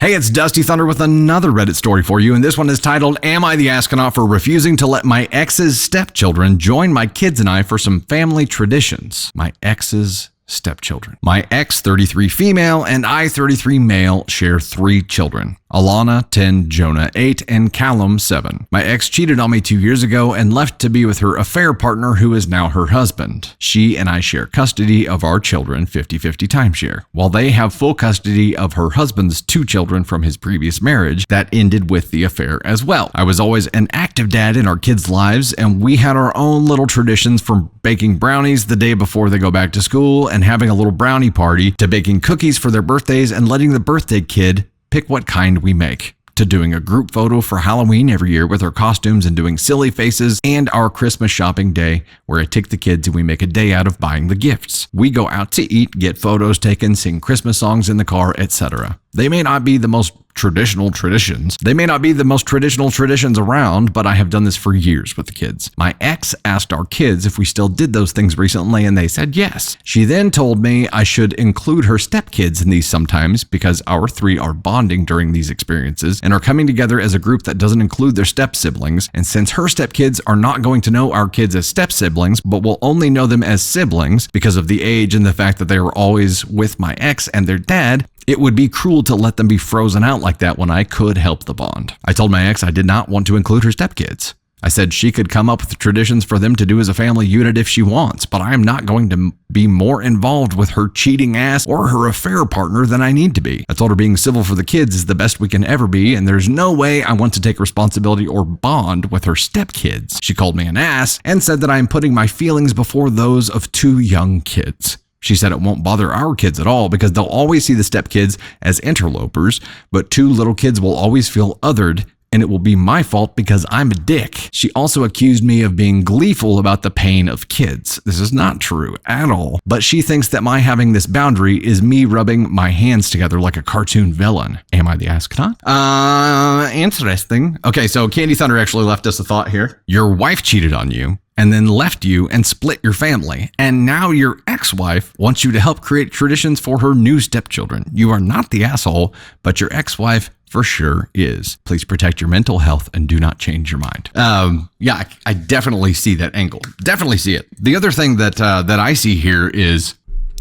Hey, it's Dusty Thunder with another Reddit story for you, and this one is titled, Am I the Astronaut for Refusing to Let My Ex's Stepchildren Join My Kids and I for Some Family Traditions? My ex's stepchildren. My ex, 33 female, and I, 33 male, share 3 children. Alana, 10, Jonah, 8, and Callum, 7. My ex cheated on me 2 years ago and left to be with her affair partner who is now her husband. She and I share custody of our children, 50-50 timeshare, while they have full custody of her husband's 2 children from his previous marriage that ended with the affair as well. I was always an active dad in our kids' lives, and we had our own little traditions, from baking brownies the day before they go back to school and having a little brownie party, to baking cookies for their birthdays and letting the birthday kid pick what kind we make, to doing a group photo for Halloween every year with our costumes and doing silly faces, and our Christmas shopping day where I take the kids and we make a day out of buying the gifts. We go out to eat, get photos taken, sing Christmas songs in the car, etc. They may not be the most traditional traditions. They may not be the most traditional traditions around, but I have done this for years with the kids. My ex asked our kids if we still did those things recently, and they said yes. She then told me I should include her stepkids in these sometimes because our 3 are bonding during these experiences and are coming together as a group that doesn't include their step siblings. And since her stepkids are not going to know our kids as step siblings, but will only know them as siblings because of the age and the fact that they were always with my ex and their dad, it would be cruel to let them be frozen out like that when I could help the bond. I told my ex I did not want to include her stepkids. I said she could come up with traditions for them to do as a family unit if she wants, but I am not going to be more involved with her cheating ass or her affair partner than I need to be. I told her being civil for the kids is the best we can ever be, and there's no way I want to take responsibility or bond with her stepkids. She called me an ass and said that I am putting my feelings before those of 2 young kids. She said it won't bother our kids at all because they'll always see the stepkids as interlopers, but 2 little kids will always feel othered, and it will be my fault because I'm a dick. She also accused me of being gleeful about the pain of kids. This is not true at all, but she thinks that my having this boundary is me rubbing my hands together like a cartoon villain. Am I the astronaut? Interesting. Okay, so Candy Thunder actually left us a thought here. Your wife cheated on you and then left you and split your family. And now your ex-wife wants you to help create traditions for her new stepchildren. You are not the asshole, but your ex-wife for sure is. Please protect your mental health and do not change your mind. Yeah, I definitely see that angle. Definitely see it. The other thing that I see here is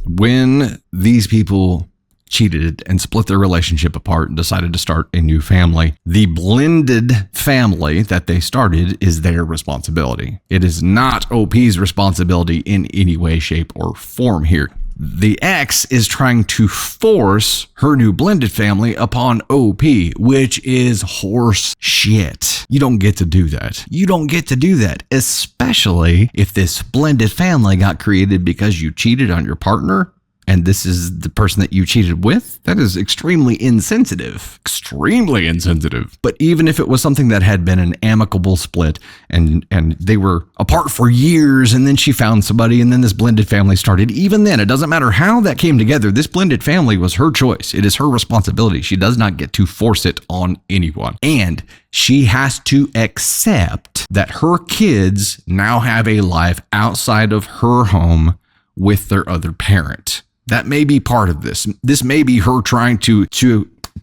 when these people cheated and split their relationship apart and decided to start a new family, the blended family that they started is their responsibility. It is not OP's responsibility in any way, shape, or form here. The ex is trying to force her new blended family upon OP, which is horse shit. You don't get to do that. You don't get to do that, especially if this blended family got created because you cheated on your partner and this is the person that you cheated with. That is extremely insensitive. Extremely insensitive. But even if it was something that had been an amicable split and they were apart for years and then she found somebody and then this blended family started, even then, it doesn't matter how that came together. This blended family was her choice. It is her responsibility. She does not get to force it on anyone. And she has to accept that her kids now have a life outside of her home with their other parent. That may be part of this. This may be her trying to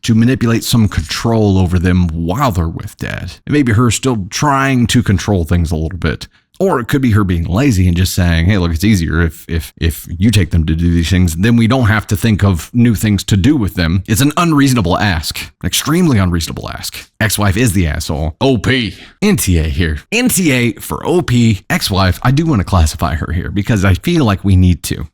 manipulate some control over them while they're with dad. It may be her still trying to control things a little bit. Or it could be her being lazy and just saying, hey, look, it's easier if you take them to do these things, then we don't have to think of new things to do with them. It's an unreasonable ask. An extremely unreasonable ask. Ex-wife is the asshole. OP. NTA here. NTA for OP. Ex-wife, I do want to classify her here because I feel like we need to.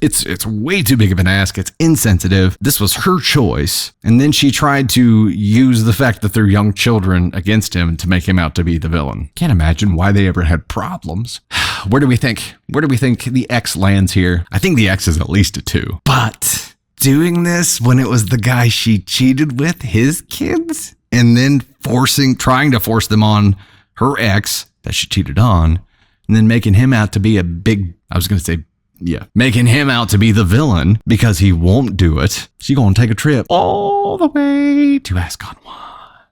It's way too big of an ask. It's insensitive. This was her choice. And then she tried to use the fact that they're young children against him to make him out to be the villain. Can't imagine why they ever had problems. Where do we think the ex lands here? I think the ex is at least a 2. But doing this when it was the guy she cheated with, his kids, and then trying to force them on her ex that she cheated on, and then making him out to be making him out to be the villain because he won't do it. She's going to take a trip all the way to Ascot 1.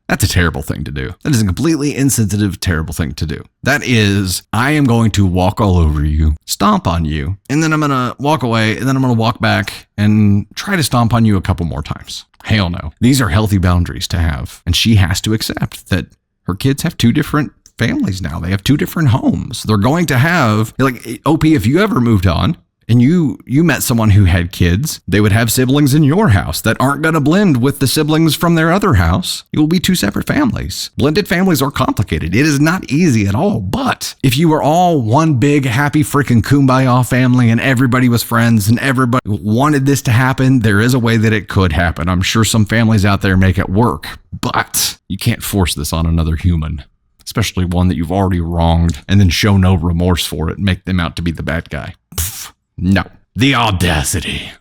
That's a terrible thing to do. That is a completely insensitive, terrible thing to do. That is, I am going to walk all over you, stomp on you, and then I'm going to walk away, and then I'm going to walk back and try to stomp on you a couple more times. Hell no. These are healthy boundaries to have. And she has to accept that her kids have two different families now. They have two different homes. They're going to have, like, OP, if you ever moved on, and you met someone who had kids, they would have siblings in your house that aren't going to blend with the siblings from their other house. You will be two separate families. Blended families are complicated. It is not easy at all. But if you were all one big happy freaking kumbaya family and everybody was friends and everybody wanted this to happen, there is a way that it could happen. I'm sure some families out there make it work, but you can't force this on another human, especially one that you've already wronged, and then show no remorse for it and make them out to be the bad guy. Pfft. No. The audacity.